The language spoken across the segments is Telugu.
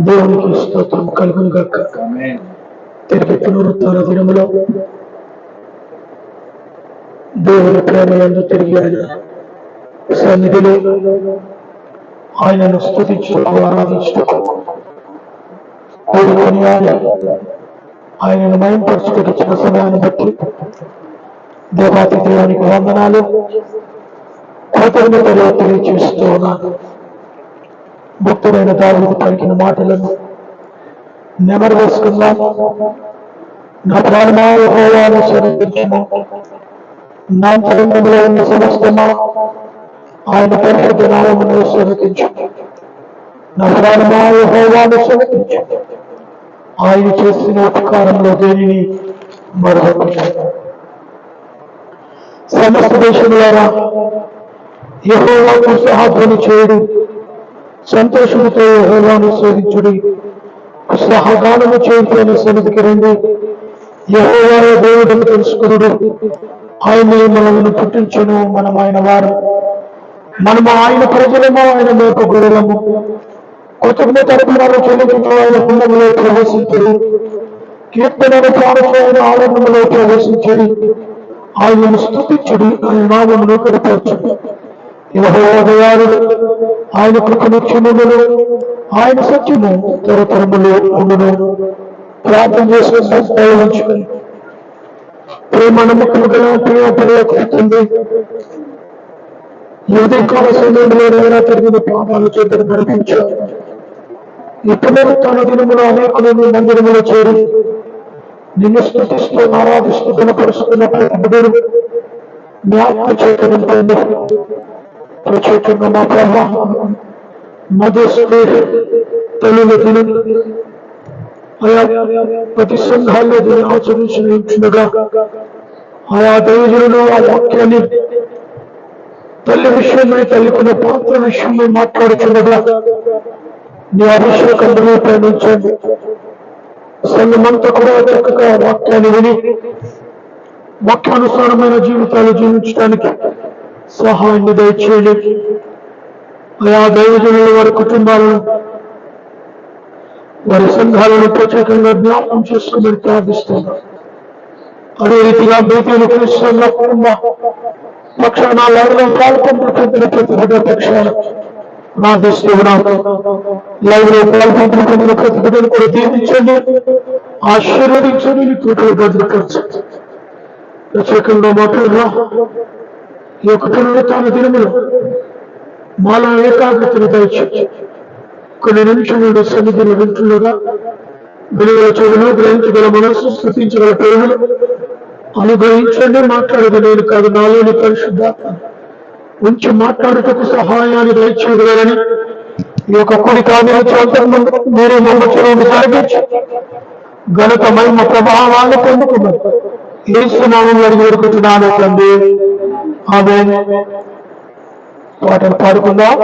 దేవునికి స్తోత్రం కలుగును గాక. తిరిగి పునరుత్థాన దినములో దేవుని ప్రేమలందు తిరిగి ఆయన సన్నిధిలో ఆయనను స్తుతించుటకు ఆరాధించుటకు కోరుకొని ఆయనను మయంపరచుటకు ఇచ్చిన సమయాన్ని బట్టి దేవాతి దేవునికి వందనాలు కృతజ్ఞతలు తెలియజేస్తూ ఉన్నాను. భక్తుడైన దావీదు పలికిన మాటలను నెమరు వేసుకుందాం. నా ప్రాణమా యెహోవాను స్తుతించుము, నా అంతరంగములో ఉన్న సమస్తమా ఆయన పరిశుద్ధ నామమును స్తుతించుము. నా ప్రాణమా యెహోవాను స్తుతించుము, ఆయన చేసిన ఉపకారంలో దేనిని మరొకటి. సమస్త దేశములారా యెహోవాకు ఉత్సాహధ్వని చేయుడు, సంతోషముతో యెహోవాను స్తుతించుడి, ఉత్సాహగానము చేయుటైన సన్నిధికి రండి. యెహోవా దేవుడని తెలుసుకునుడు, ఆయనే మనల్ని పుట్టించును, మనం ఆయన వారు, మనము ఆయన ప్రజలము, ఆయన మేపు గొర్రెలము. కృతజ్ఞత అర్పణలు చెల్లించుటకు ఆయన కుండములో ప్రవేశించుడు, కీర్తనను పాడుతూ ఆయన ఆనందములో ప్రవేశించుడి. ఆయనను స్తుతించుడి, ఆయన నామమును కనపరచుడి. యెహోవా దయాళుడు, ఆయన కృప నిత్యముండును, ఆయన సత్యము తరతరములు ఉండును. ప్రార్థన చేసుకుని ప్రేమ నమ్మకము గల ప్రేమ పర్యవేక్షిస్తుంది. ఈ ఉదయకాల సమయంలో ఎవరైనా తిరిగిన పాపాలు చేతులు నడిపించారు. ఇప్పుడు తన దినములో అనేకులు మందిరములో చేరి నిన్ను స్తుతిస్తూ ఆరాధిస్తూ కనపరుస్తున్న ప్రతి బిడ్డను మీ ఆత్మ చేత నింపండి. ప్రత్యేకంగా మా ప్రభ మధ్యస్థులు తల్లుల దినం ఆయా ప్రతి సంఘాల్లో దీన్ని ఆచరించినగా ఆయా దైవజనులు ఆ వాక్యాన్ని తల్లి విషయమై తల్లికున్న పాత్ర విషయమై మాట్లాడుచున్నగా నీ అభిషేకంలో ప్రేమించండి. సంఘమంతా కూడా చక్కగా వాక్యాన్ని విని వాక్యానుసారమైన జీవితాలు జీవించడానికి సహాయాన్ని దయచేయండి. ఆయా దైవజనులు వారి కుటుంబాలను వారి సంఘాలను ప్రత్యేకంగా జ్ఞాపకం చేసుకోమని ప్రార్థిస్తున్నారు. అదే రీతిగా బేతీలు క్రిస్టియన్ల కుటుంబ పక్షాన లైవ్లో పాల్పొందుతున్న ప్రతి బిడ్డ పక్షాన ప్రార్థిస్తూ ఉన్నాను. లైవ్లో పాల్పొందుతున్న ప్రతి బిడ్డను కూడా దీవించండి, ఆశీర్వదించండి, కృపలు భద్రపరచండి. ప్రత్యేకంగా మాట్లాడరా ఈ యొక్క పునరుత్థాన దినములో మాలో ఏకాగ్రతను దయచేసి కొన్ని నిమిషములు సన్నిధిని వింటుండగా విలువల చెవులు, గ్రహించగల మనస్సు, స్థుతించగల పేరులు అనుగ్రహించండి. మాట్లాడగలేను కాదు, నాలోని పరిశుద్ధాత్మ ఉంచి మాట్లాడుటకు సహాయాన్ని దయచేయగలరని ఈ యొక్క కుడి కాని మీరే మమ్మ చెరువును సాగించి ఘనత మహిమ ప్రభావాన్ని పొందుకున్నారు. యేసునామములో అడిగి వేడుకుంటున్నాను తండ్రి, ఆమేన్. పాటలు పాడుకుందాం.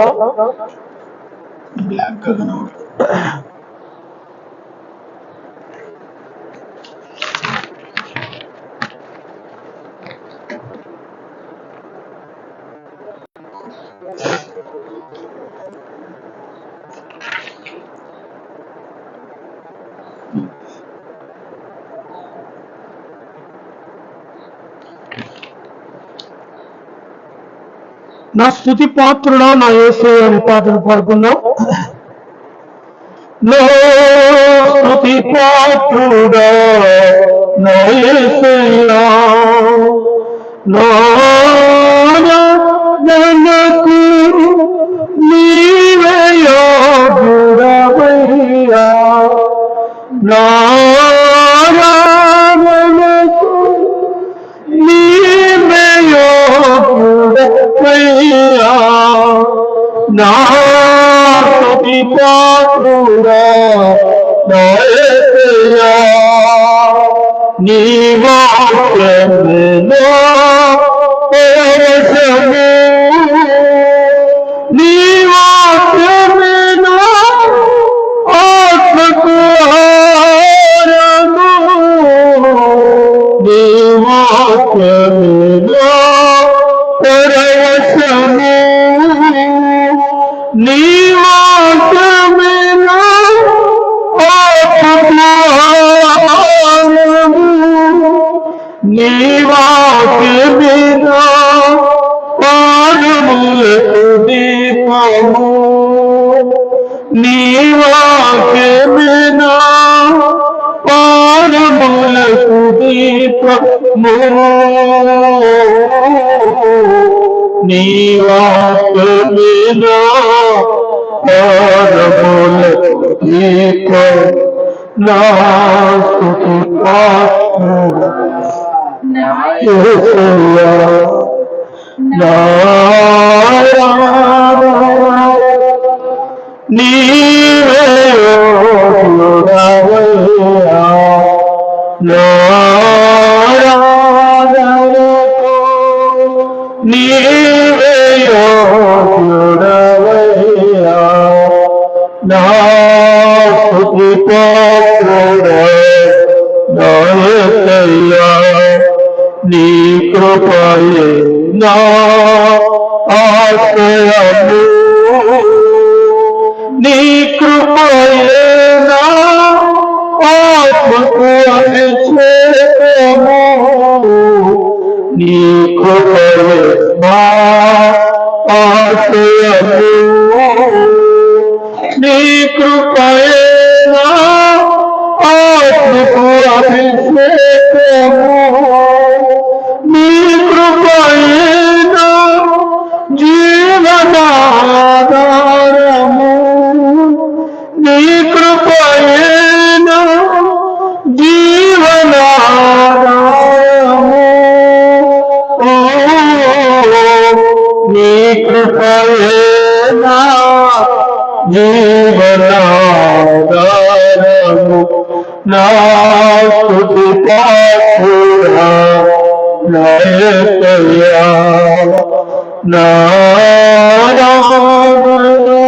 నా స్తుతి పాత్రుడా నా యేసయ్య అనే పాటను పాడుకుందాం. నా స్తుతి పాత్రుడా నా యేసయ్య, నాకు నీవే యోగుడవయ్యా, నీవే యోగుడవయ్యా, నా స్తుతి పాత్రుడా నా యేసయ్య, నీ వాక్యములో పరవశము, నీ వాక్యములో ఆత్మకు ఆహారము, నీ వాక్యములో పరవశము, నీ వాక్యమేనా ఆత్మద్వారము, నీ వాక్యమేనా పాదములకు దీపము, నీ వాక్యమేనా పాదములకు దీపము, నీ వాక్యమేనా పాదములకు దీపము, నా స్తుతి పాత్రుడా యేసయ్యా, నీవే యోగ్యుడవయ్యా, నారాధనకు నీవే యోగ్యుడవయ్యా, నా స్తుతి పాత్రుడా నా యేసయ్యా, నీ కృపయే నా ఆశ్రయము, నీ కృపయే నా ఆత్మకు అభిషేకము, నీ కృపయే నా ఆశ్రయము, నీ కృపయే నా ఆత్మకు అభిషేకము, నీ కృపయే నా జీవనాధారము, నీ కృపయే నా జీవనాధారము, నీ కృపయే నా జీవనాధారము, నా స్తుతి పాత్రుడా నా యేసయ్యా, నారాధనకు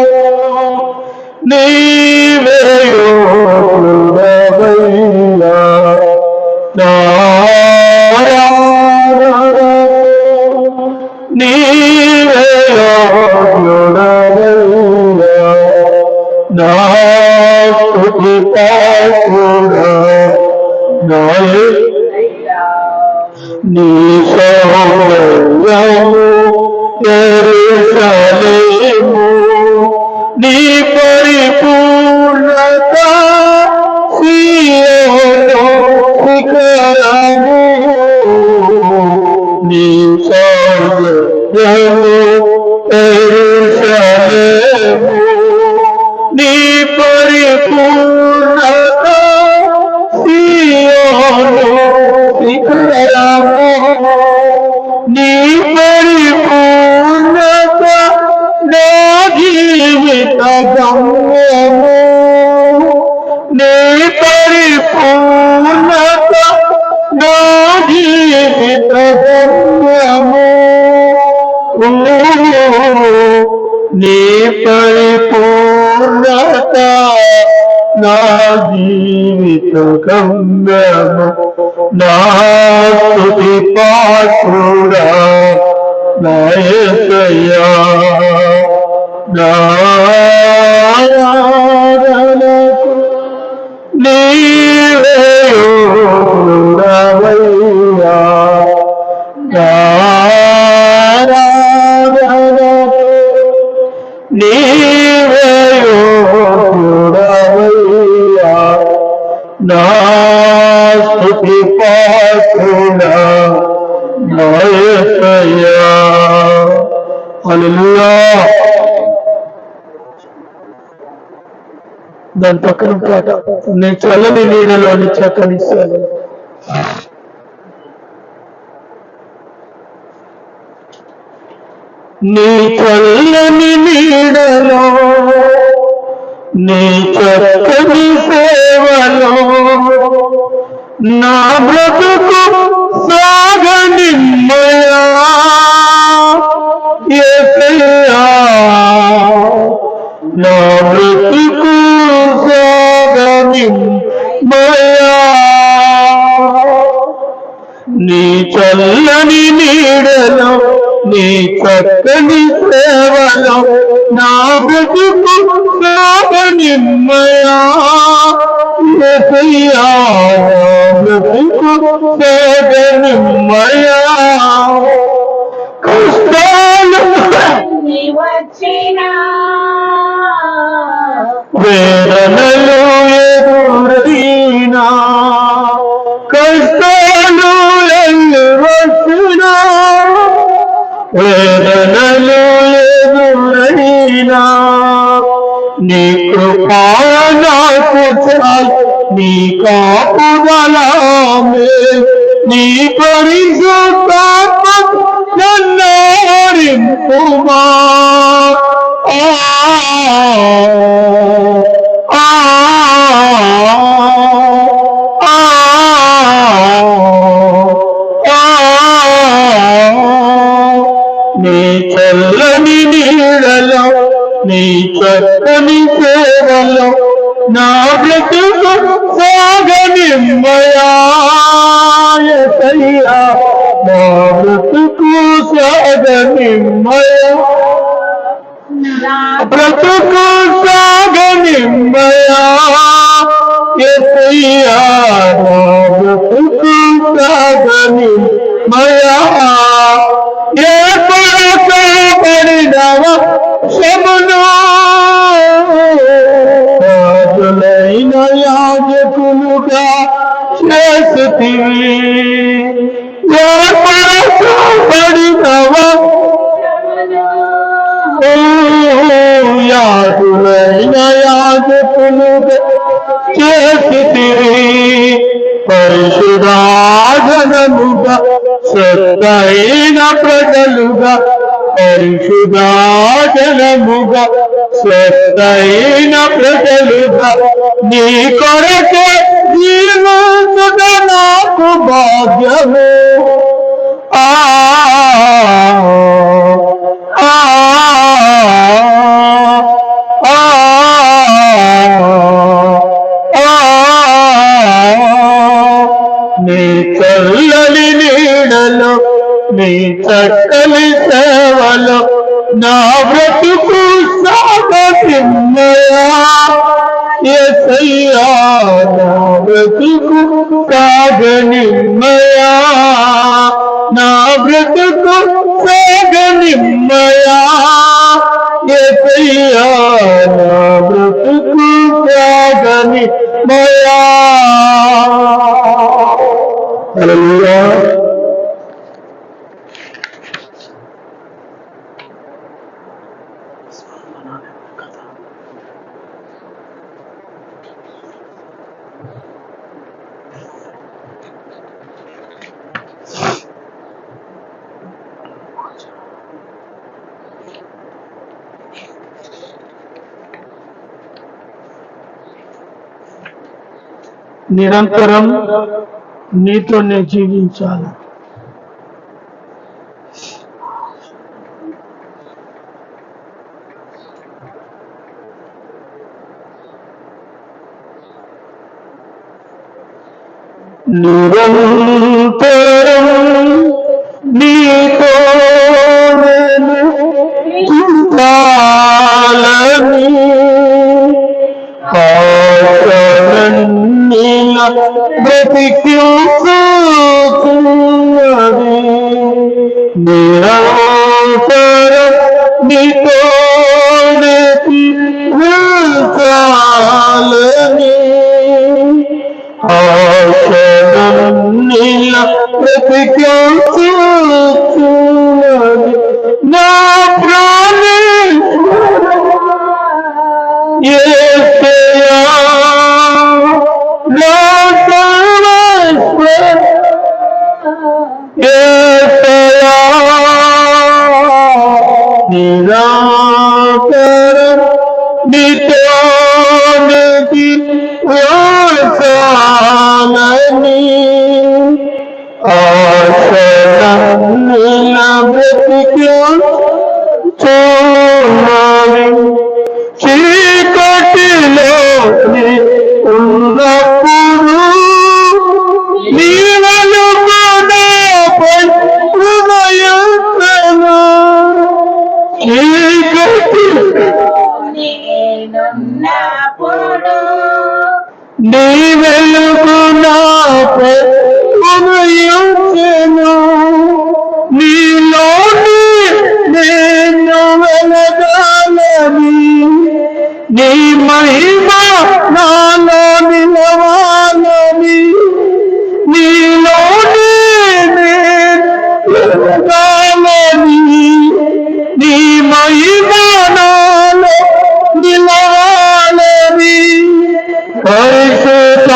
నీవే యోగ్యుడవయ్యా, నారాధనకు నీవే యోగ్యుడవయ్యా, నా స్తుతి పాత్రుడా నా యేసయ్యా, నీ సౌందర్యము యెరూషలేము, నీ పరిపూర్ణత సీయోను శిఖరము, నీ సౌందర్యము యెరూషలేము, నీ పరిపూర్ణత సీయోను శిఖరము, నీ పరిపూర్ణత నా జీవిత గమ్యము, నీ పరిపూర్ణత నా జీవిత గమ్యము, నీ పరిపూర్ణత నా జీవిత గమ్యము, నా స్తుతి పాత్రుడా నా యేసయ్యా, నారాధనకు నీవే యోగ్యుడవయ్యా, నారాధనకు నీవే యోగ్యుడవయ్యా, నా స్తుతి పాత్రుడా నా యేసయ్యా. హల్లెలూయా. దాని పక్కన పాట, నేను చల్లని నీడలోని చక్కని సేవ. నీ చల్లని నీడలో నీ చక్కని సేవలో నా బ్రతుకు సాగనిమ్మయా యేసయ్యా, నా బ్రతుకు సాగనిమ్మయా, నీ చల్లని నీడలో నీ చక్కని సేవలో నీడలో నా బ్రతుకు సాగనిమ్మయా యేసయ్యా నా బ్రతుకు సాగనిమ్మయా కష్టాలు వచ్చినా వేదనలు ఎదురైనా కష్టాలు ఎల్లు వచ్చినా వేదనలు ఎదురైనా నీ కృపా నాకు చాలు నీ కాపుదల నీ పరిశుద్ధాత్మ నన్నారింపుమా నీ చల్లని నీడలో నీ చక్కని సేవలో నా బ్రతుకు సాగనిమ్మయా యేసయ్యా నా బ్రతుకు సాగనిమ్మయా బ్రతుకు సాగనిమ్మయా యేసయ్యా నా బ్రతుకు సాగనిమ్మయా ఏ పడకబడినవ శమును రాజులైన యాజకులుగా చేస్తుతివి ఏ పడకబడినవ యాజులైన యాజకులుగా చేస్తుతివి పరిశుద్ధాజనముగా సత్తైన ప్రజలుగా పరిశుద్ధాజనముగా సత్తైన ప్రజలుగా నీ కొరకే జీవించుట నాకు భాగ్యము నీ చల్లని నీడలో నీ చక్కని సేవలో నా బ్రతుకు సాగనిమ్మయా యేసయ్యా నా బ్రతుకు సాగనిమ్మయా నా బ్రతుకు సాగనిమ్మయా యేసయ్యా నా బ్రతుకు సాగనిమ్మయా. హల్లెలూయా. నిరంతరం నీతోనే జీవించాలి. నిరంతరం నీతోనే జీవించాలని బ్రతికించుతున్నది నిరంతరం నీతోనే జీవించాలని ఆశనన్నిల బ్రతికించుతున్నది నా ప్రాణేశ్వర యేసయ్యా నా సర్వేశ్వర యేసయ్యా నిరంతరం నీతోనే జీవించాలని ఆశనన్నిల బ్రతికించుతున్నది చీకటిలో ఉన్నప్పుడు నీ వెలుగు నాపై ఉదయించెను చీకటిలో నేనున్నప్పుడు నీ వెలుగు నాపై ఉదయించెను. నీలోని నేను వెలగాలని, నీ మహిమ నాలో నిలవాలని, నీలోని నేను వెలగాలని, నీ మహిమ నాలో నిలవాలని, పరిశుద్ధాత్మ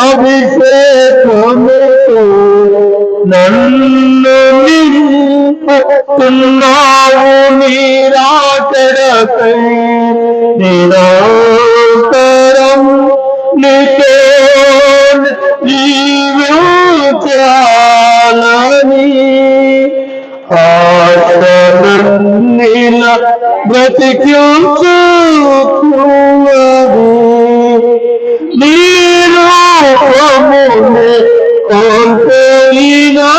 అభిషేకముతో నన్ను నింపుతున్నావు. నీరాకడకై నిరంతరం నీతో జీవించాలని ఆశలన్నీల బ్రతికించుతున్నది. నీ రూపమునే కోల్పోయినా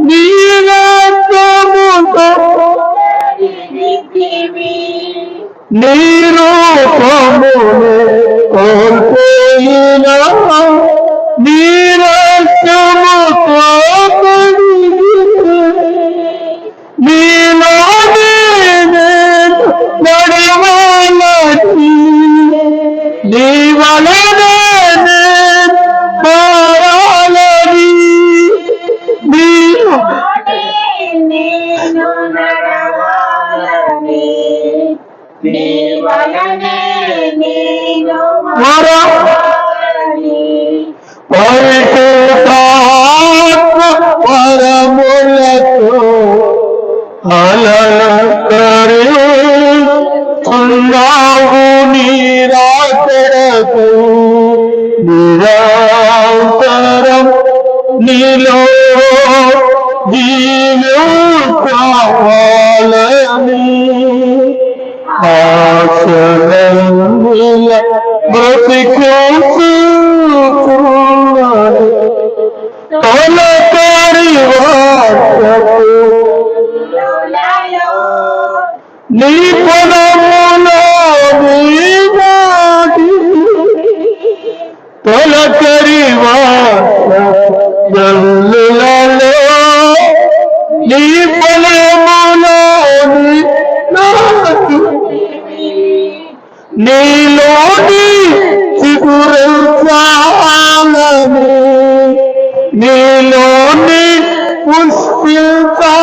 నీ రక్తముతో నీ రూపమునే కోల్పోయినా నీ రక్తముతో నీలోనే నడవాలని, నీ వలనే మారాలని, నేను నడవాలని, నీ వలనే నేను మారాలని, పరిశుద్ధాత్మ వరములతో అలంకరించున్నావు. నీరాకడకై నిరంతరం నీలో జీవించాలని ఆశలన్నీల బ్రతికించుతున్నది. తొలకరి వార్తకు నీ పదములో నీనాటి తొలకరి వార్తలలో నీ పదములో నీనాటి నీలోని చిగురించాలని, నీలోని పుష్పించాలని,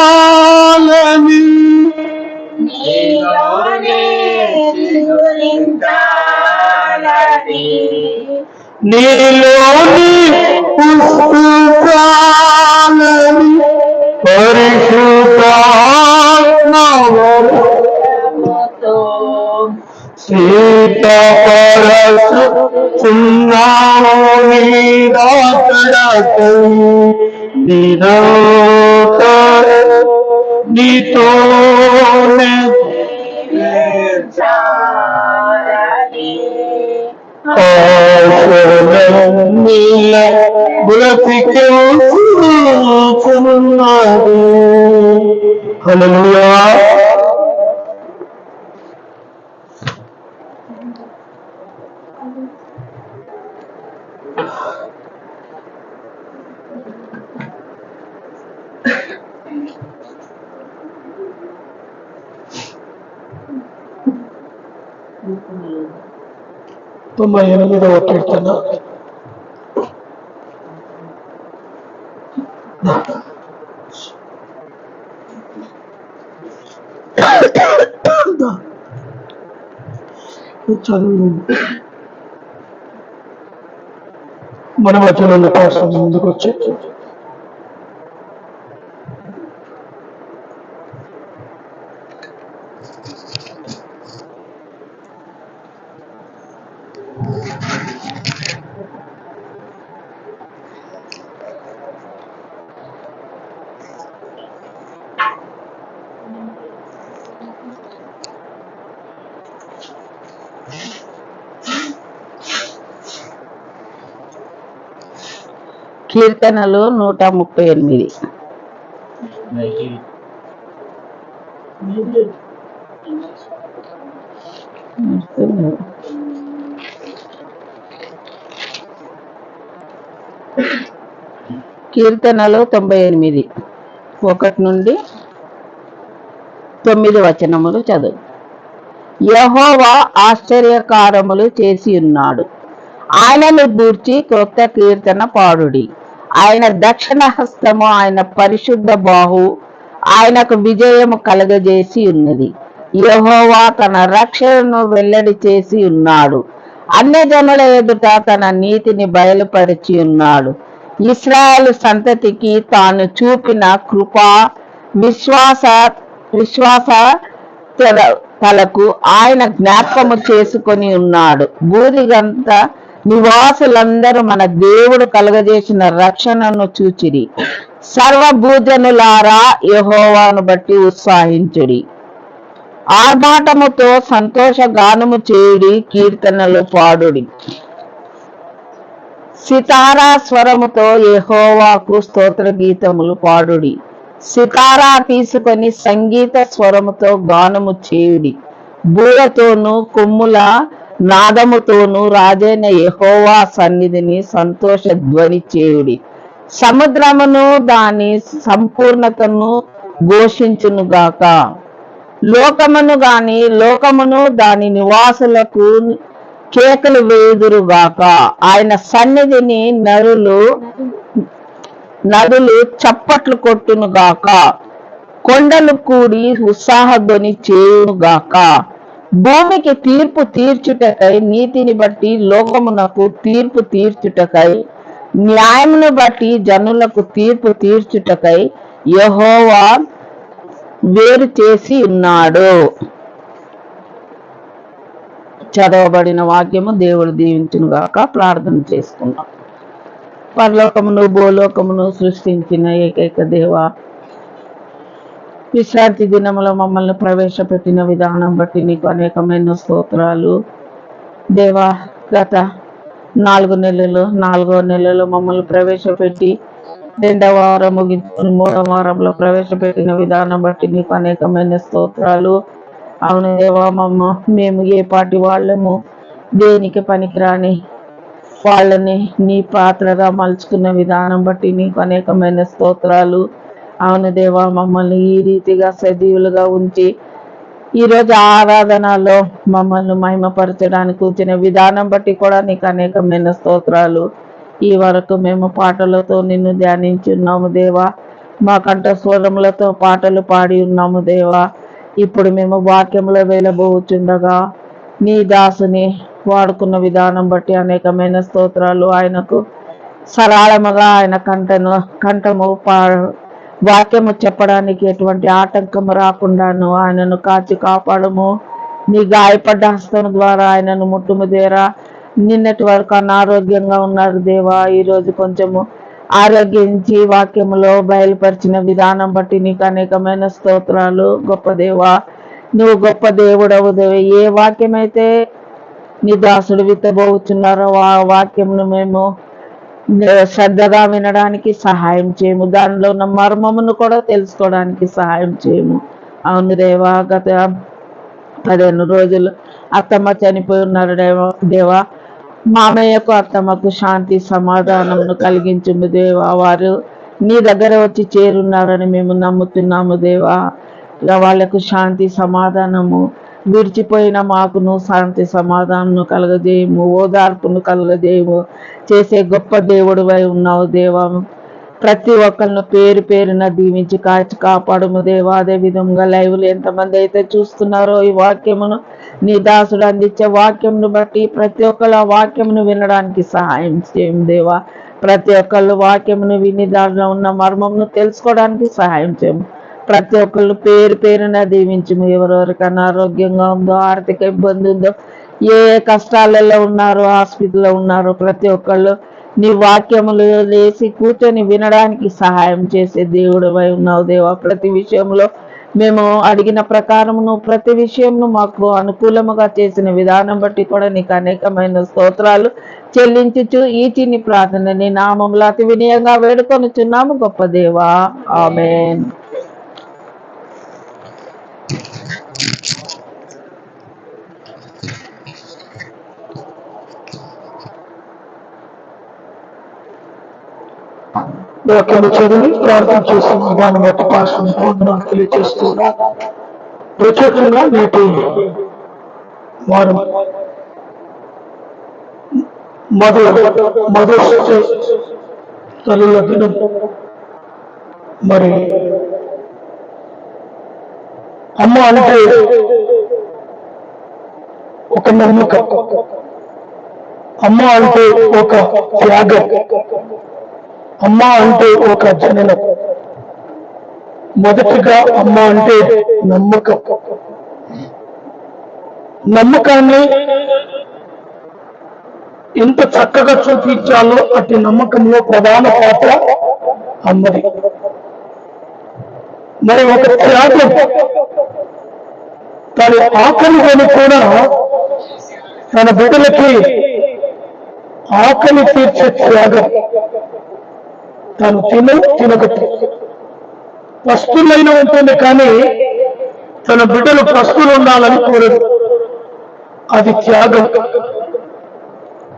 నీలోనే చిగురించాలని, నీలోని పుష్పించాలని, పరిశుద్ధాత్మవరముతో సీతపరచుచున్నావు. నీరాకడకై నిరంతరం నీతోనే ఆశలన్నీల బ్రతికించుతున్నది. హల్లెలూయా. తొంభై 98వ కీర్తన. చదువు మన మధ్యలో కోసం ముందుకు వచ్చి కీర్తనలు 138. కీర్తనలు 98 1 నుండి 9 వచనములు చదువు. యెహోవా ఆశ్చర్యకారములు చేసి ఉన్నాడు, ఆయనను గూర్చి క్రొత్త కీర్తన పాడుడి. ఆయన దక్షిణ హస్తము, ఆయన పరిశుద్ధ బాహు ఆయనకు విజయము కలగజేసి ఉన్నది. యెహోవా తన రక్షణను వెల్లడి చేసి ఉన్నాడు, అన్యజనుల ఎదుట తన నీతిని బయలుపరిచి ఉన్నాడు. ఇశ్రాయేలు సంతతికి తాను చూపిన కృప విశ్వాసతలకు ఆయన జ్ఞాపకము చేసుకొని ఉన్నాడు. భూదిగంత నివాసులందరూ మన దేవుడు కలుగజేసిన రక్షణను చూచిరి. సర్వభూజనులారా, యెహోవాను బట్టి ఉత్సాహించుడి, ఆర్భాటముతో సంతోష గానము చేయుడి, కీర్తనలు పాడుడి. సితారా స్వరముతో యెహోవాకు స్తోత్ర గీతములు పాడుడి. సితారా తీసుకొని సంగీత స్వరముతో గానము చేయుడి. బూరతోనూ కొమ్ముల నాదముతోనూ రాజైన యెహోవా సన్నిధిని సంతోష ధ్వని చేయుడి. సముద్రమును దాని సంపూర్ణతను ఘోషించునుగాక. లోకమును దాని నివాసులకు కేకలు వేయుదురుగాక. ఆయన సన్నిధిని నదులు చప్పట్లు కొట్టునుగాక. కొండలు కూడి ఉత్సాహధ్వని చేయునుగాక. భూమికి తీర్పు తీర్చుటకై, నీతిని బట్టి లోకమునకు తీర్పు తీర్చుటకై, న్యాయమును బట్టి జనులకు తీర్పు తీర్చుటకై యెహోవా వేరు చేసి ఉన్నాడు. చదవబడిన వాక్యము దేవుడు దీవించునుగాక. ప్రార్థన చేసుకున్నాం. పరలోకమును భూలోకమును సృష్టించిన ఏకైక దేవ, విశ్రాంతి దినములో మమ్మల్ని ప్రవేశపెట్టిన విధానం బట్టి నీకు అనేకమైన స్తోత్రాలు దేవా. గత 4 నెలలు మమ్మల్ని ప్రవేశపెట్టి 2వ వారం ముగించి 3వ వారంలో ప్రవేశపెట్టిన విధానం బట్టి నీకు అనేకమైన స్తోత్రాలు. అవును దేవా, మేము ఏ పాటి వాళ్ళము, దేనికి పనికిరాని వాళ్ళని నీ పాత్రగా మలుచుకున్న విధానం బట్టి నీకు అనేకమైన స్తోత్రాలు. అవును దేవా, మమ్మల్ని ఈ రీతిగా సజీవులుగా ఉంచి ఈరోజు ఆరాధనలో మమ్మల్ని మహిమపరచడానికి వచ్చిన విధానం బట్టి కూడా నీకు అనేకమైన స్తోత్రాలు. ఈ వరకు మేము పాటలతో నిన్ను ధ్యానించి ఉన్నాము దేవా. మా కంఠ స్వరములతో పాటలు పాడి ఉన్నాము దేవా. ఇప్పుడు మేము వాక్యంలో వెళ్ళబోచుండగా నీ దాసుని వాడుకున్న విధానం బట్టి అనేకమైన స్తోత్రాలు. ఆయనకు సరళముగా ఆయన కంఠము వాక్యము చెప్పడానికి ఎటువంటి ఆటంకము రాకుండాను ఆయనను కాచి కాపాడము. నీ గాయపడ్డ హస్తం ద్వారా ఆయనను ముట్టుము దేరా. నిన్నటి వరకు అనారోగ్యంగా ఉన్నారు దేవా. ఈరోజు కొంచెము ఆరోగ్యించి వాక్యములో బయలుపరిచిన విధానం బట్టి నీకు అనేకమైన స్తోత్రాలు. గొప్ప దేవా, నువ్వు గొప్ప దేవుడవు దేవ. ఏ వాక్యమైతే నీ దాసుడు విత్తబోచున్నారో ఆ వాక్యమును మేము శ్రద్ధగా వినడానికి సహాయం చేయము. దానిలో ఉన్న మర్మమును కూడా తెలుసుకోవడానికి సహాయం చేయము. అవును దేవా, గత 15 రోజులు అత్తమ్మ చనిపోయి ఉన్నారు దేవా. మామయ్యకు అత్తమ్మకు శాంతి సమాధానమును కలిగించుము దేవా. వారు నీ దగ్గర వచ్చి చేరున్నారని మేము నమ్ముతున్నాము దేవా. వాళ్ళకు శాంతి సమాధానము, విడిచిపోయిన మాకును శాంతి సమాధానము కలగజేయము, ఓదార్పును కలగజేయము చేసే గొప్ప దేవుడివై ఉన్నావు దేవా. ప్రతి ఒక్కరిని పేరు పేరున దీవించి కాచి కాపాడుము దేవా. అదే విధంగా లైవ్లు ఎంతమంది అయితే చూస్తున్నారో ఈ వాక్యమును, నీ దాసుడు అందించే వాక్యమును బట్టి ప్రతి ఒక్కరు ఆ వాక్యమును వినడానికి సహాయం చేయము దేవా. ప్రతి ఒక్కళ్ళు వాక్యమును విని దానిలో ఉన్న మర్మమును తెలుసుకోవడానికి సహాయం చేయము. ప్రతి ఒక్కళ్ళు పేరు పేరున దీవించము. ఎవరెవరికి అనారోగ్యంగా ఉందో, ఆర్థిక ఇబ్బంది ఉందో, ఏ కష్టాలలో ఉన్నారో, హాస్పిటల్లో ఉన్నారో ప్రతి ఒక్కళ్ళు నీ వాక్యములు లేచి కూర్చొని వినడానికి సహాయం చేసే దేవుడివై ఉన్నావు దేవా. ప్రతి విషయంలో మేము అడిగిన ప్రకారమును ప్రతి విషయంను మాకు అనుకూలముగా చేసిన విధానం బట్టి కూడా నీకు అనేకమైన స్తోత్రాలు చెల్లించుచు ఈ చిన్ని ప్రార్థన నీ నామములో అతి వినయంగా వేడుకొనుచున్నాము గొప్ప దేవా. ఆమేన్. వాక్యం చదివి ప్రార్థన చేసిన దాన్ని బట్టి పాఠం తెలియజేస్తున్నా. ప్రత్యేకంగా నేటి వారం మదర్స్ డే తల్లుల దినం. మరి అమ్మ అంటే ఒక నమ్మకం, అమ్మ అంటే ఒక త్యాగం, అమ్మ అంటే ఒక జననం. మొదటిగా అమ్మ అంటే నమ్మకం. నమ్మకాన్ని ఎంత చక్కగా చూపించాలో అట్టి నమ్మకంలో ప్రధాన పాత్ర అమ్మది. మరి ఒక త్యాగం, తన ఆకలిని కూడా తన బిడ్డలకి ఆకలి తీర్చే త్యాగం. తను తినగట్టు పస్తులైన ఉంటుంది, కానీ తన బిడ్డలు పస్తులు ఉండాలని కోరదు. అది త్యాగం.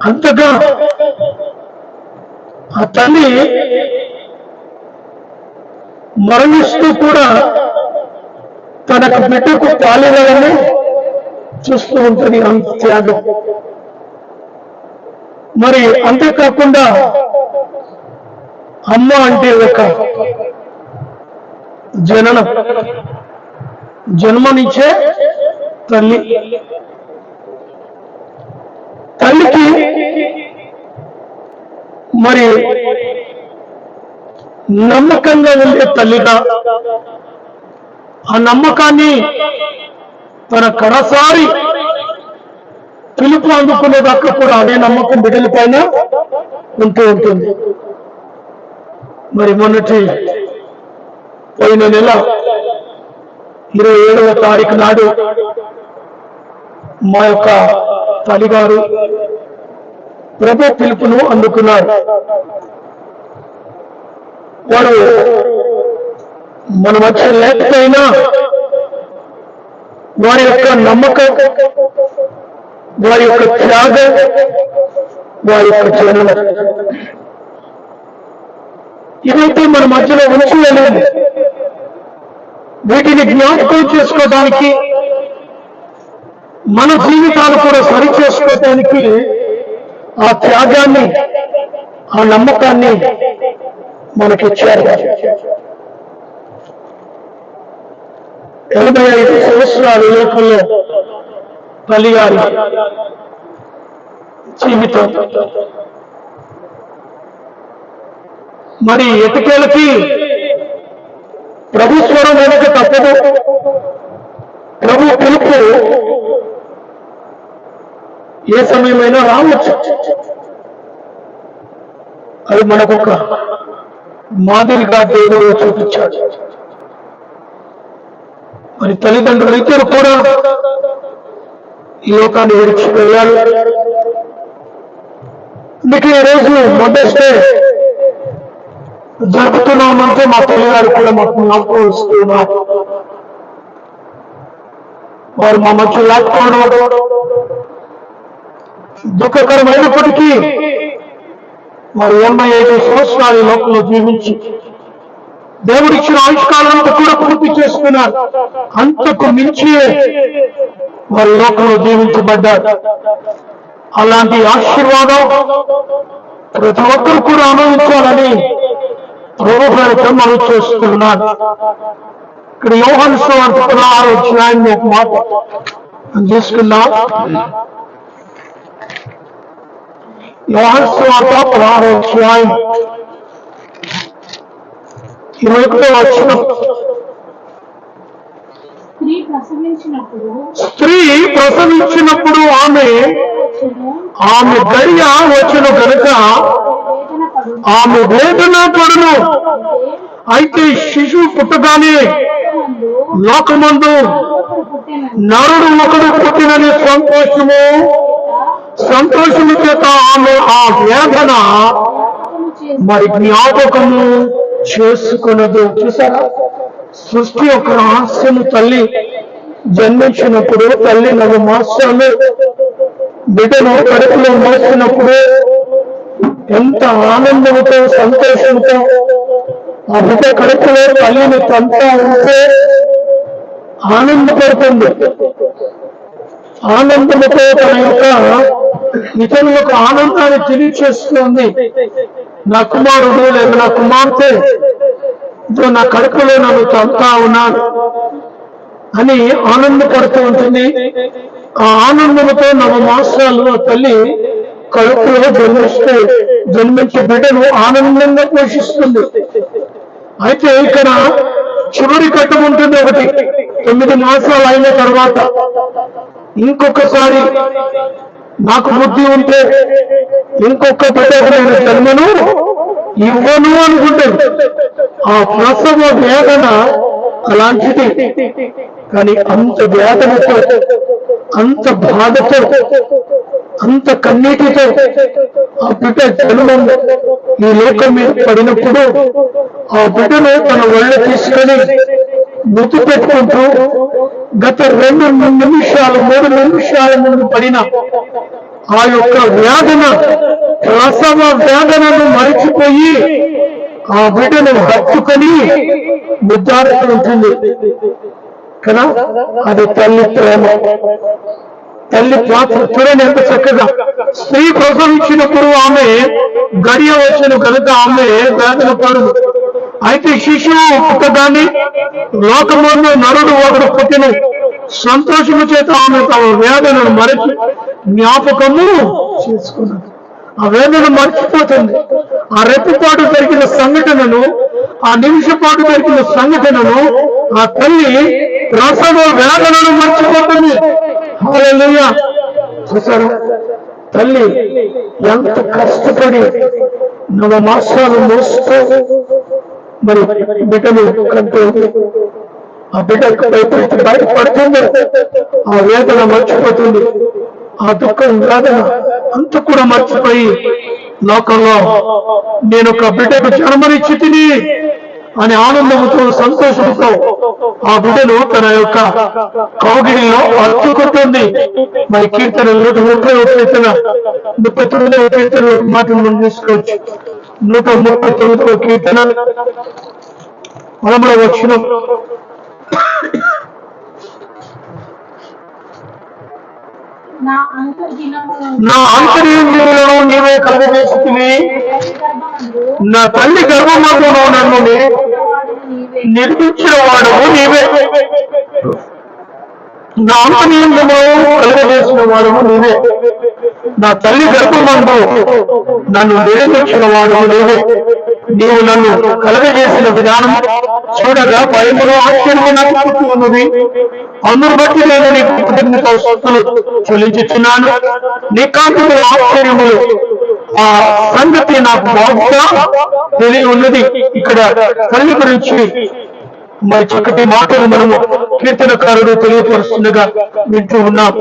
అంతగా ఆ తల్లి మరణిస్తూ కూడా తనకు బిడ్డకు పాలేదని చూస్తూ ఉంటుంది. అంత త్యాగం. మరి అంతేకాకుండా అమ్మ అంటే ఒక జననం, జన్మనిచ్చే తల్లి. తల్లికి మరి నమ్మకంగా ఉండే తల్లిగా ఆ నమ్మకాన్ని తన కడసారి పిలుపు అందుకునేదాకా కూడా అదే నమ్మకం బిడ్డల పైన ఉంటూ ఉంటుంది. మరి మొన్నటి పోయిన నెల 27వ తారీఖు నాడు మా యొక్క తల్లిగారు ప్రభు పిలుపును అందుకున్నారు. వారు మన మధ్య లేకపోయినా వారి యొక్క నమ్మకం, వారి యొక్క త్యాగం, వారి యొక్క జననం ఇదైతే మన మధ్యలో ఉంచలేదు. వీటిని జ్ఞాపకం చేసుకోవడానికి, మన జీవితాలు కూడా సరి చేసుకోవడానికి ఆ త్యాగాన్ని, ఆ నమ్మకాన్ని మనకిచ్చారు. 85 సంవత్సరాల లోకంలో తల్లిగారి జీవితం. మరి ఎటుకేలకి ప్రభు స్వరం వెనక తప్పదు. ప్రభు పిలుపు ఏ సమయమైనా రావచ్చు. అది మనకొక మాదిరిగా దేవుడు చూపించాడు. మరి తల్లిదండ్రులు ఇద్దరు కూడా ఈ లోకాన్ని విడిచి వెళ్ళాలి. అందుకే ఈ రోజు మదర్స్ డే జరుపుతున్నామంటే మా తల్లిగారు కూడా మాకు జ్ఞాపకం వస్తున్నారు. వారు మా మధ్య లేకపోవడం దుఃఖకరమైనప్పటికీ వారు 85 సంవత్సరాల లోకంలో జీవించి దేవుడిచ్చిన ఆయుష్కాలంతా కూడా పూర్తి చేసుకున్నారు. అంతకు మించి వారి లోకంలో జీవించబడ్డారు. అలాంటి ఆశీర్వాదం ప్రతి ఒక్కరు కూడా అనుభవించాలని ప్రభు పేరుతో మనం చేస్తున్నారు. ఇక్కడ యోహాను సువార్త 16వ అధ్యాయం ఒక మాట తీసుకున్నాం. యోహాను సువార్త 16వ అధ్యాయం 21వ వచనం. స్త్రీ ప్రసవించినప్పుడు ఆమె గడియ వచ్చును కనుక ఆమె వేదన పడును. అయితే శిశువు పుట్టగానే లోకమందు నరుడు ఒకడు పుట్టినని సంతోషము చేత ఆమె ఆ వేదన మరి జ్ఞాపకము చేసుకున్నది. చూసారా, సృష్టి యొక్క రహస్యము తల్లి జన్మించినప్పుడు తల్లి 9 మాసాలు బిడ్డను కడుపులో మోసినప్పుడు ఎంత ఆనందంతో సంతోషంతో ఆ బిడ్డ కడుపులో తల్లిని తంతా ఉంటే ఆనందపడుతుంది. ఆనందముతో తన యొక్క ఇతరులకు ఆనందాన్ని తెలియచేస్తుంది. నా కుమారుడు లేదా నా కుమార్తె ఇదో నా కడుపులో నన్ను తంతా ఉన్నాను అని ఆనందపడుతూ ఉంటుంది. ఆ ఆనందముతో 9 మాసాలు ఆ తల్లి కడుపులో జన్మించే బిడ్డను ఆనందంగా పోషిస్తుంది. అయితే ఇక్కడ చివరి ఘట్టం ఉంటుంది ఒకటి. 9 మాసాలు అయిన తర్వాత ఇంకొకసారి నాకు బుద్ధి ఉంటే ఇంకొక బిడ్డకు నేను జన్మను ఇవ్వను అనుకుంటాడు. ఆ ప్రసవ వేదన అలాంటిది. కానీ అంత వేదనతో, అంత బాధతో, అంత కన్నీటితో ఆ బిడ్డ జన్మం ఈ లోకం మీద పడినప్పుడు ఆ బిడ్డను తన ఒళ్ళు తీసుకొని ముద్దు పెట్టుకుంటూ గత 2 నిమిషాలు 3 నిమిషాల ముందు పడిన ఆ యొక్క వేదన, ప్రసవ వేదనను మరిచిపోయి ఆ బిడ్డను హత్తుకొని ముద్దాడుతూ ఉంటుంది కదా. అది తల్లి ప్రేమ, తల్లి పాత్ర. చూడండి ఎంత చక్కగా స్త్రీ ప్రసవించినప్పుడు ఆమె గడియ వచ్చిన కనుక ఆమె వేదన పడదు. అయితే శిశువు పుట్టగానే లోకముందు నరుడు ఒకడు పుట్టిన సంతోషము చేత ఆమె తమ వేదనను మరచి జ్ఞాపకము చేసుకున్నది. ఆ వేదన మర్చిపోతుంది. ఆ రెప్పపాటు జరిగిన సంఘటనను, ఆ నిమిషపాటు జరిగిన సంఘటనను ఆ తల్లి ప్రసవ వేదనను మర్చిపోతుంది. హల్లెలూయా. చూసారా తల్లి ఎంత కష్టపడి 9 మాసాలు మోస్తూ మరి బిడ్డను కంటూ ఆ బిడ్డకు బయటపడుతుంది. ఆ వేదన మర్చిపోతుంది. ఆ దుఃఖం వేదన అంత కూడా మర్చిపోయి లోకంలో నేను ఒక బిడ్డకు జన్మనిచ్చి తిని అని ఆనందంతో సంతోషంతో ఆ బిడ్డను తన యొక్క కౌగిలిలో అర్చుకుంటుంది. మరి కీర్తన 131 కీర్తన 39వ కీర్తన మాటలు మనం తీసుకోవచ్చు. 139వ కీర్తన 13వ వచనం. నా అంతర్దినములను నా అంతర్యంలో నీవే కలుగజేసితివి, నా తల్లి గర్భమందు నన్ను నిర్మించిన వాడవు నీవే. నా అంతర్యంలో కలుగజేసిన వాడవు నీవే, నా తల్లి గర్భమందు నన్ను నిర్మించిన వాడవు నీవే. నీవు నన్ను కలుగజేసిన విధానం చూడగా భయమును ఆశ్చర్యము నాకు పుట్టి ఉన్నది. అందును బట్టి నేను నీకు కృతజ్ఞతాస్తుతులు చెల్లించుచున్నాను. నీ కాంతుల ఆశ్చర్యములు ఆ సంగతి నాకు బాగుగా తెలియ ఉన్నది. ఇక్కడ తల్లి గురించి మరి చక్కటి మాటలు మనము కీర్తనకారుడు తెలియపరుస్తుండగా వింటూ ఉన్నాం.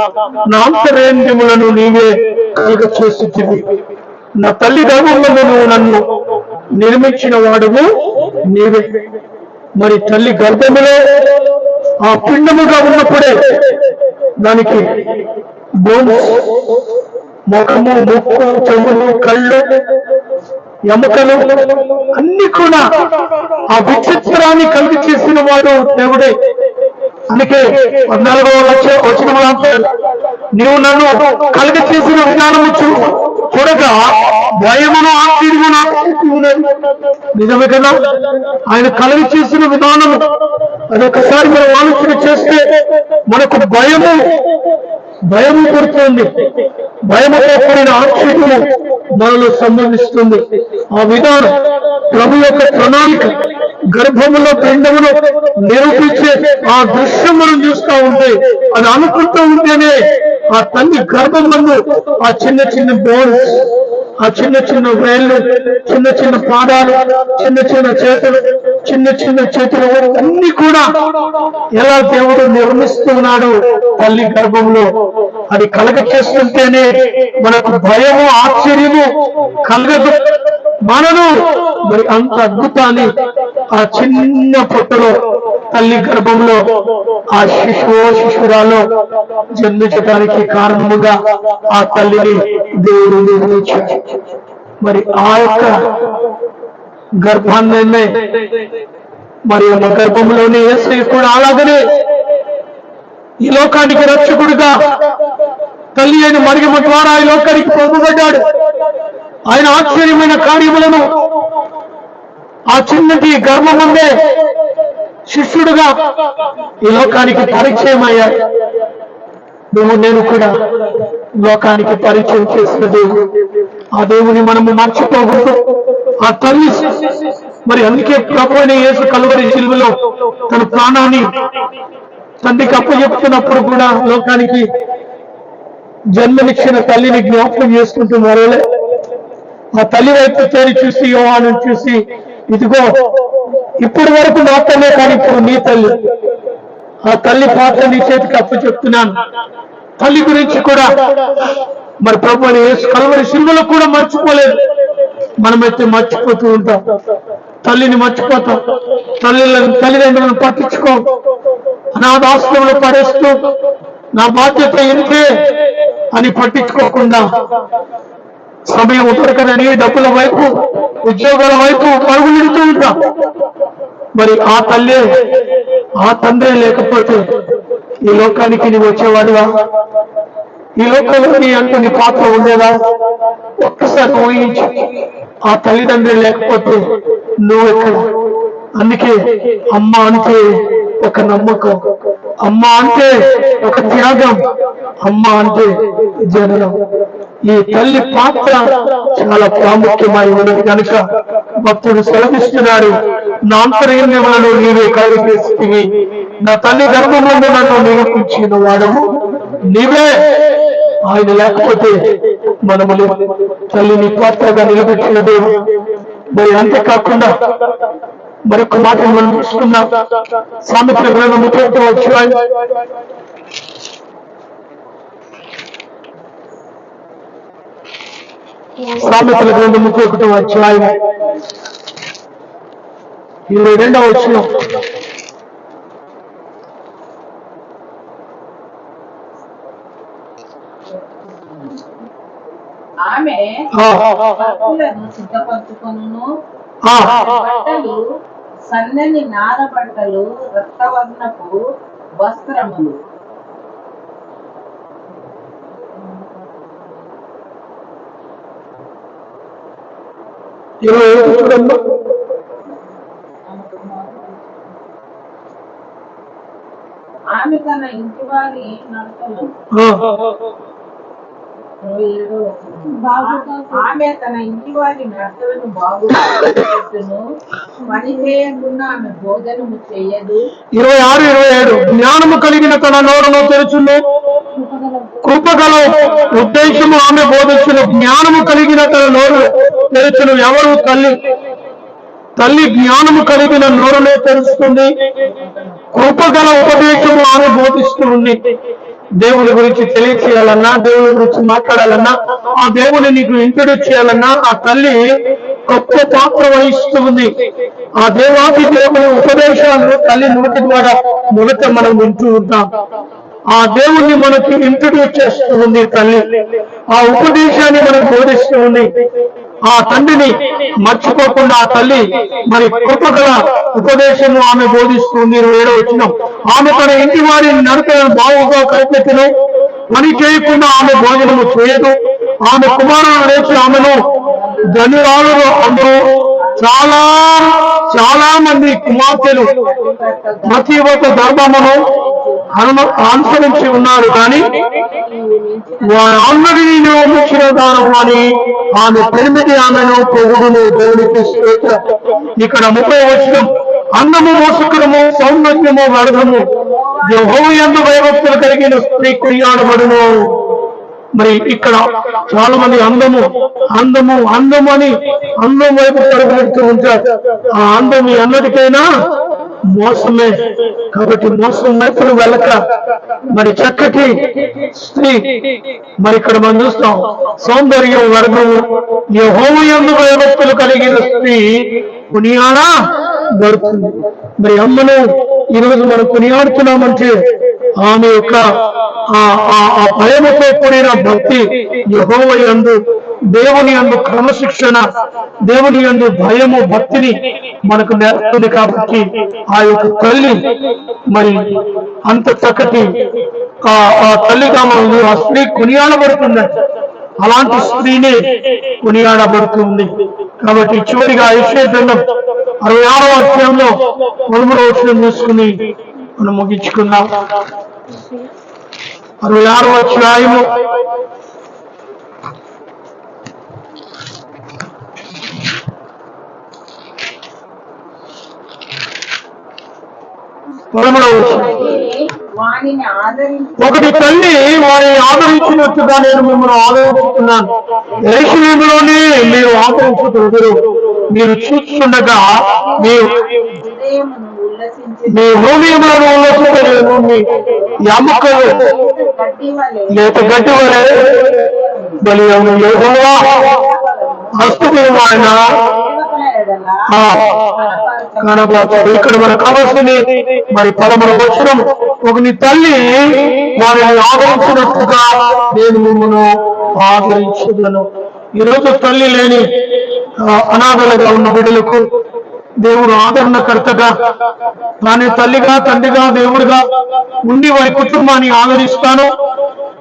నా అంతరేంద్రియములను నీవే కలుగ చేస్తుంది. నా తల్లి గర్భంలో నువ్వు నన్ను నిర్మించిన వాడువు నీవే. మరి తల్లి గర్భములో ఆ పిండముగా ఉన్నప్పుడే దానికి బోన్స్, ముఖము, ముక్కు, చెవులు, కళ్ళు, ఎముకలు అన్ని కూడా ఆ విచిత్రాన్ని కలిగి చేసిన వాడు దేవుడే. అందుకే 14వ వచనంలో అంటాడు, నీవు నన్ను కలిగి చేసిన విధానము చూడగా భయమును ఆశ్చర్యమును ఉన్నది. నిజమే కదా. ఆయన కలిగి చేసిన విధానము అదొకసారి మనం ఆలోచన చేస్తే మనకు భయము పుడుతుంది. భయముతో కూడిన ఆశ్చర్యము మనలో సంబంధిస్తుంది. ఆ విధానం ప్రభు యొక్క ప్రణాళిక గర్భములో పిండమును నిరూపించే ఆ దృశ్యం మనం చూస్తూ ఉంటే, అది అనుకుంటూ ఉంటేనే ఆ తల్లి గర్భంలో ఆ చిన్న చిన్న బోన్స్, ఆ చిన్న చిన్న వేళ్ళు, చిన్న చిన్న పాదాలు, చిన్న చిన్న చేతులు, చిన్న చిన్న చేతులు అన్ని కూడా ఎలా దేవుడు నిర్మిస్తున్నాడు తల్లి గర్భంలో. అది కలగ చేస్తుంటేనే మనకు భయము ఆశ్చర్యము కలగదు. మనను మరి అంత అద్భుతాన్ని ఆ చిన్న పుట్టలో తల్లి గర్భంలో ఆ శిశురాలో జన్మించడానికి కారణముగా ఆ తల్లిని దేవుడు నిర్మించాడు. మరి ఆ యొక్క గర్భాన్ని మరి ఆ గర్భంలోని యేసయ్య కూడా అలాగనే ఈ లోకానికి రక్షకుడిగా తల్లి అయిన మరియమ్మ ద్వారా ఈ లోకానికి పంపబడ్డాడు. ఆయన ఆశ్చర్యమైన కార్యములను ఆ చిన్నటి గర్భముందే శిష్యుడుగా ఈ లోకానికి పరిచయం అయ్యాడు. నేను కూడా లోకానికి పరిచయం చేసిన దేవుడు. ఆ దేవుని మనము మర్చిపోకూడదు. ఆ తల్లి మరి అందుకే ప్రభువైన యేసు కలువరి శిలువలో తన ప్రాణాన్ని తండ్రికి అప్పచెప్తున్నప్పుడు కూడా లోకానికి జన్మనిచ్చిన తల్లిని జ్ఞాపకం చేసుకుంటూ మరోలే ఆ తల్లి వైపు తేరి చూసి యోహాను చూసి, ఇదిగో ఇప్పటి వరకు నా తల్లే కానీ ఇప్పుడు నీ తల్లి, ఆ తల్లి పాత్ర నీ చేతికి అప్పచెప్తున్నాను. తల్లి గురించి కూడా మరి ప్రభువైన యేసు కలువరి శిలువలో కూడా మర్చిపోలేదు. మనమైతే మర్చిపోతూ ఉంటాం, తల్లిని మర్చిపోతాం, తల్లిదండ్రులను పట్టించుకో, అనాథాశ్రమంలో పడేస్తూ నా బాధ్యత ఇంతే అని పట్టించుకోకుండా సమయం దొరకదని డబ్బుల వైపు ఉద్యోగాల వైపు పరుగులుడుతూ ఉంటాం. మరి ఆ తల్లి ఆ తండ్రి లేకపోతే ఈ లోకానికి నీవు వచ్చేవాడుగా? ఈ లోకంలో నీ అంటూ నీ పాత్ర ఉండేదా? ఒక్కసారి ఊహించు. ఆ తల్లిదండ్రులు లేకపోతే నువ్వు ఎక్కడ? అందుకే అమ్మ అంటే ఒక నమ్మకం, అమ్మ అంటే ఒక త్యాగం, అమ్మ అంటే జననం. ఈ తల్లి పాత్ర చాలా ప్రాముఖ్యమై ఉన్నది కనుక భక్తుడు సెలవిస్తున్నాడు, నా అంతర్యములను నీవే కలుగజేసితివి, నా తల్లి గర్భంలో నన్ను నిరూపించిన వాడము నీవే. ఆయన లేకపోతే మనము తల్లిని పాత్రగా నిలబెట్టిన దేవుడు. మరి అంతేకాకుండా మరొక మాట మనం చూసుకున్నాం. సామెతల గ్రంథం 31వ అధ్యాయం 22వ వచనం. ఆమె బట్టలను సిద్ధపరచుకొనును, బట్టలు సన్నని నార బట్టలు, రక్తవర్ణపు వస్త్రములు. చూడమ్మా, ఆమె తన ఇంటి వారి నడకలు ఆమె తన ఇంటి వారి నడకలను బాగుపెట్టును, పని చేయకుండా ఆమె భోజనము చెయ్యదు. 26-27 జ్ఞానము కలిగిన తన నోరును తెరుచును, కృపగల ఉద్దేశము ఆమె బోధించును. జ్ఞానము కలిగిన తన నోరు తెరుచును. ఎవరు? తల్లి జ్ఞానము కలిగిన నోరునే తెరుస్తుంది. కృపగల ఉపదేశము ఆమె బోధిస్తూ ఉంది. దేవుని గురించి తెలియచేయాలన్నా, దేవుని గురించి మాట్లాడాలన్నా, ఆ దేవుని నీకు ఇంట్రడ్యూస్ చేయాలన్నా ఆ తల్లి గొప్ప పాత్ర వహిస్తూ ఉంది. ఆ దేవాది దేవుని ఉపదేశాలను తల్లి నోటి ద్వారా మొదట మనం వింటూ ఉంటాం. ఆ దేవుణ్ణి మనకి ఇంట్రడ్యూస్ చేస్తూ ఉంది తల్లి. ఆ ఉపదేశాన్ని మనకు బోధిస్తూ ఉంది. ఆ తండ్రిని మర్చిపోకుండా ఆ తల్లి మరి కృపగల ఉపదేశము ఆమె బోధిస్తుంది. 27వ వచనం. ఆమె తన ఇంటి వారి నడకలను బావుగా కనిపెట్టును, పని చేయకుండా ఆమె భోజనము చేయదు. ఆమె కుమారులు లేచి ఆమెను ధనురాలు అందరూ. చాలా మంది కుమార్తెలు ప్రతి ఒక్క ధర్మమును అనుసరించి ఉన్నారు, కానీ అందరినీ నియమించిన దానం అని ఆమె పెరిమిది ఆమెను పొగుడును. దేవునికి స్తోత్రం. ఇక్కడ 30వ వచనం. అందము మోసకరము, సౌందర్యము వ్యర్థము, యెహోవా యందు భయభక్తులు కలిగిన స్త్రీ కొనియాడబడును. మరి ఇక్కడ చాలా మంది అందము అని అందం వైపు పరుగుపెడుతూ ఉంటారు. ఆ అందం ఎన్నటికైనా మోసమే. కాబట్టి మోసం వైపులు వెళ్ళక మరి చక్కటి స్త్రీ మరి ఇక్కడ మనం చూస్తాం. సౌందర్యం వర్గము, యెహోవా యందు భయభక్తులు కలిగిన స్త్రీ కొనియాడా దొరుకుతుంది. మరి అమ్మను ఈరోజు మనం కొనియాడుతున్నామంటే ఆమె యొక్క ఆ భయముతో కూడిన భక్తి, యెహోవా యందు దేవుని యందు క్రమశిక్షణ, దేవుని యందు భయము భక్తిని మనకు నేర్పుతుంది. కాబట్టి ఆ యొక్క తల్లి మరి అంత చక్కటి ఆ తల్లిగా ఆ స్త్రీ కొనియాడబడుతుందంట. అలాంటి స్త్రీనే కొనియాడబడుతుంది. కాబట్టి చివరిగా యెషయా గ్రంథం 66వ అధ్యాయంలో 13వ వచనం తీసుకుని మనం ముగించుకుందాం. 66వ అధ్యాయము 13వ వచనం. వానిని ఆదరించి ఒకటి తల్లి వారిని ఆదరించినట్టుగా నేను మిమ్మల్ని ఆదరిస్తున్నాను. యెరూషలేములోనే మీరు ఆదరించుకుందరు. మీరు చూస్తుండగా మీ హృదయమును ఉల్లసించి మీ హృదయములను ఉల్లసించలేను. మీ ఎముకలు గడ్డి వలె లేక గడ్డి వలె బలి అవును. యెహోవా హస్తములు ఆయన సేవకుల ఎడల కనబడతాడు. ఇక్కడ మనకు కావాల్సింది మరి 13వ వచనం. ఒకని తల్లి వారిని ఆదరించినట్టుగా నేను మిమ్మల్ని ఆదరించగలను. ఈరోజు తల్లి లేని అనాథలుగా ఉన్న బిడ్డలకు దేవుడు ఆదరణకర్తగా, తానే తల్లిగా తండ్రిగా దేవుడిగా ఉండి వారి కుటుంబాన్ని ఆదరిస్తాను,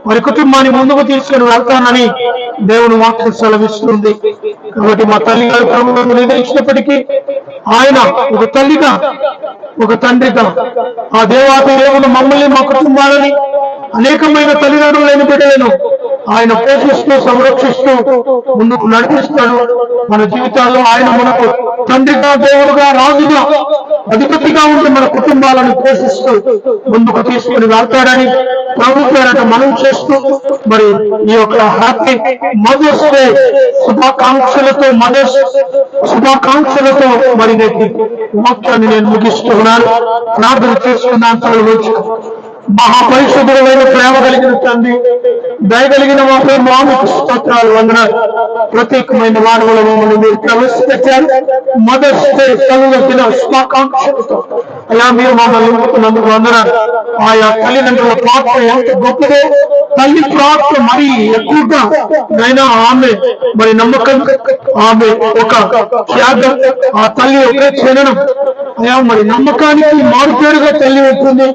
వారి కుటుంబాన్ని ముందుకు తీసుకుని వెళ్తానని దేవుని వాక్యం సెలవిస్తుంది. కాబట్టి మా తల్లి గారి ప్రభుత్వం నిర్ణయించినప్పటికీ ఆయన ఒక తల్లిగా ఒక తండ్రిగా ఆ దేవాతి దేవుడు మమ్మల్ని మా కుటుంబాలని అనేకమైన తల్లిదండ్రులు లేని బిడ్డలను ఆయన పోషిస్తూ సంరక్షిస్తూ ముందుకు నడిపిస్తాడు. మన జీవితాల్లో ఆయన మనకు తండ్రిగా దేవుడుగా రాజుగా అధిపతిగా ఉండి మన కుటుంబాలను పోషిస్తూ ముందుకు తీసుకుని వెళ్తాడని ప్రభుత్వాన్ని మనం చేస్తూ మరి ఈ యొక్క హ్యాపీ మదర్స్ డే శుభాకాంక్షలతో శుభాకాంక్షలతో మరి వాక్యాన్ని నేను ముగిస్తున్నాను. ప్రార్థన చేసుకున్నాను. తలవచ్చు. మహాపరిశుద్ధుడైన ప్రేమ కలిగిన తండ్రి, దయగలిగిన వారి మానవులకు స్తోత్రాలు, వందనాలు. ప్రత్యేకమైన మానవుల మమ్మల్ని మీరు ప్రవేశపెట్టారు. మదర్స్ డే కలుగుతున్న శుభాకాంక్షలతో అలా మీరు మమ్మల్ని నింపుతున్నందుకు వందనాలు. ఆయా తల్లిదండ్రుల పాత్ర ఎంత గొప్పదో, తల్లి పాత్ర మరీ ఎక్కువగా అయినా ఆమె మరి నమ్మకం, ఆమె ఒక త్యాగం, ఆ తల్లి ఒకే చలనం అయా మరి నమ్మకానికి మారుపేరుగా తల్లి ఉంటుంది.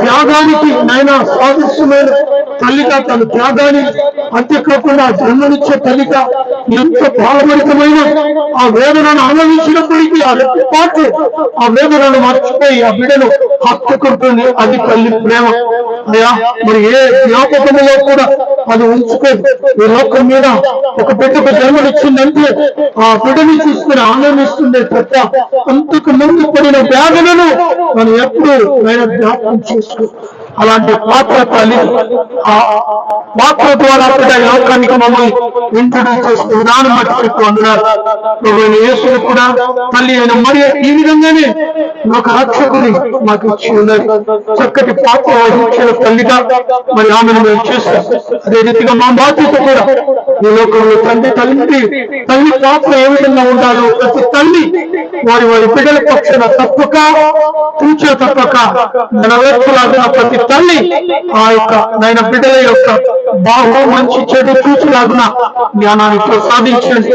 త్యాగానికి నైనా స్వాదిష్టమైన తల్లిగా తన త్యాగాన్ని అంతేకాకుండా జన్మనిచ్చే తల్లిగా ఎంత బాలభరితమైన ఆ వేదనను అనుభవించినప్పటికీ ఆ పాటు ఆ వేదనను మర్చిపోయి ఆ బిడ్డను హత్తుకుంటుంది. అది తల్లి ప్రేమ. అయ్యా మరి ఏ జ్ఞాపకంలో కూడా అది ఉంచుకోదు. ఈ లోకం మీద ఒక బిడ్డకు జన్మనిచ్చిందంటే ఆ బిడ్డని చూసుకుని ఆనందిస్తుంది తప్ప అంతకు ముందు పడిన వేదనను మనం ఎప్పుడు జ్ఞాపకం చేసుకో. అలాంటి పాత్ర తల్లి ఆ పాత్ర ద్వారా కూడా లోకానికి మమ్మల్ని ఇంట్రడ్యూస్ చేసిన విధానం బట్టి చెప్పు అన్నారు. యేసుడు కూడా తల్లి అయిన మరి ఈ విధంగానే ఒక రక్షకుని మాకు ఇచ్చి ఉన్నది. చక్కటి పాత్ర వహించిన తల్లిగా మరి ఆమెను మేము చేస్తాం. అదే రీతిగా మా బాధ్యత కూడా ఈ లోకంలో తల్లి పాత్ర ఏ విధంగా ఉండాలో ప్రతి తల్లి వారి బిడ్డల పక్షాన తప్పక తూచే తప్పక నెరవేర్చలాగిన ప్రతి తల్లి ఆ యొక్క నాయన బిడ్డల యొక్క బాహు మంచి చెడు చూచలాగున జ్ఞానాన్ని ప్రసాదించండి.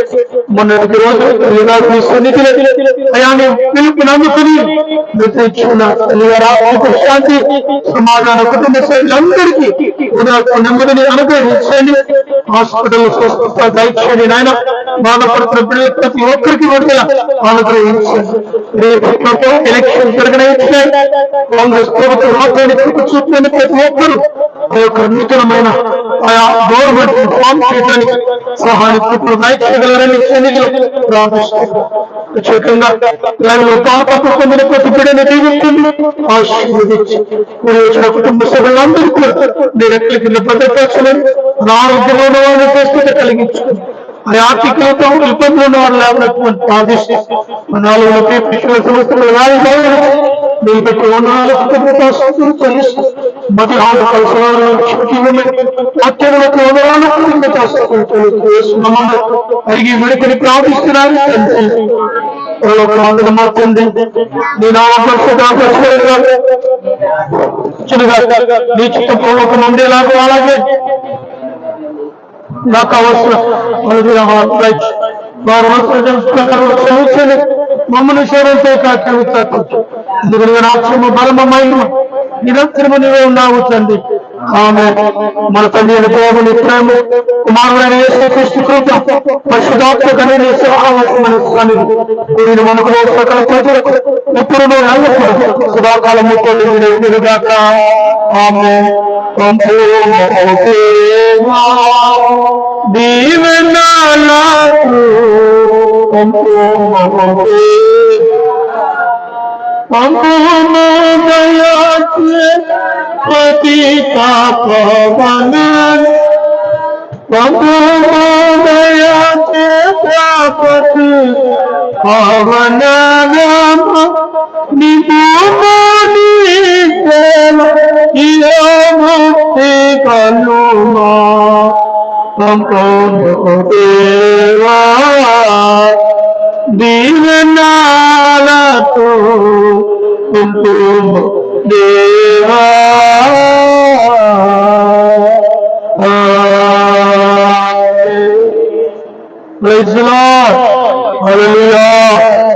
మొన్నటి రోజు మీ సన్నిధిలో అయాన్ని పిలుపు నమ్ముకుని నిర్ణయించుకున్న శాంతి సమాధాన కుటుంబ సభ్యులందరికీ నెమ్మదిని అనుగ్రహించండి. హాస్పిటల్ స్వస్థత దయచేయండి. నాయన బాధపడుతున్న పిల్లలు ప్రతి ఒక్కరికి ఒకేలా అనుగ్రహించండి. ఎలక్షన్ జరగనిచ్చాయి. కాంగ్రెస్ ప్రభుత్వం మాట్లాడి చూస్తున్న ప్రతి ఒక్కరు ఆ యొక్క నూతనమైన ఆయా గవర్నమెంట్ ఫామ్ చేయడానికి సహాయకులు దయచేయగలరని సన్నిధిలో ప్రార్థిస్తున్నాను. ప్రత్యేకంగా లైవ్లో పాపకు పొందిన ప్రతి బిడ్డను దీవించండి, ఆశీర్వదించి వచ్చిన కుటుంబ సభ్యులందరూ కూడా నేను ఎక్కడికి భద్రపరచలేదు. ఆరోగ్యంలో ఉన్న వాళ్ళని ప్రస్తుత కలిగించుకుని అది ఆర్థికంగా ఇబ్బందులు ఉన్న వాళ్ళు లేవనటువంటి ప్రార్థిస్తున్నాను. నాలుగు సంస్థలు నేను పెట్టి మధ్య అడిగి విడుకని ప్రార్థిస్తున్నారు. పరలోకమందున మా తండ్రి, నీ నామం పరిశుద్ధపరచబడుగాక. నీ చిత్తం పరలోకం ఉండేలాగా అలాగే నాకు అవసరం మమ్మల్ని సేవంతో ఎందుకు నాక్షము బలమ మహిమ నిరంతరము నీవే ఉన్నావు తండ్రి. ఆమె మన తండ్రి దేవుని ప్రేమ కుమారుడైన యేసుక్రీస్తు కృప పరిశుద్ధాత్మ కన్యని సహవాసమని కూడిన మనకు సకల ప్రజలకు ఎప్పుడు సదాకాలం ముట్టుగాక. ఆమె దీవెనాలకు पतिता पवन दयाते प्रापत पवन निपुणी मुक्ति कलुमा हमको देवा दीवनाला तो हमको देवा. Praise the Lord. Hallelujah.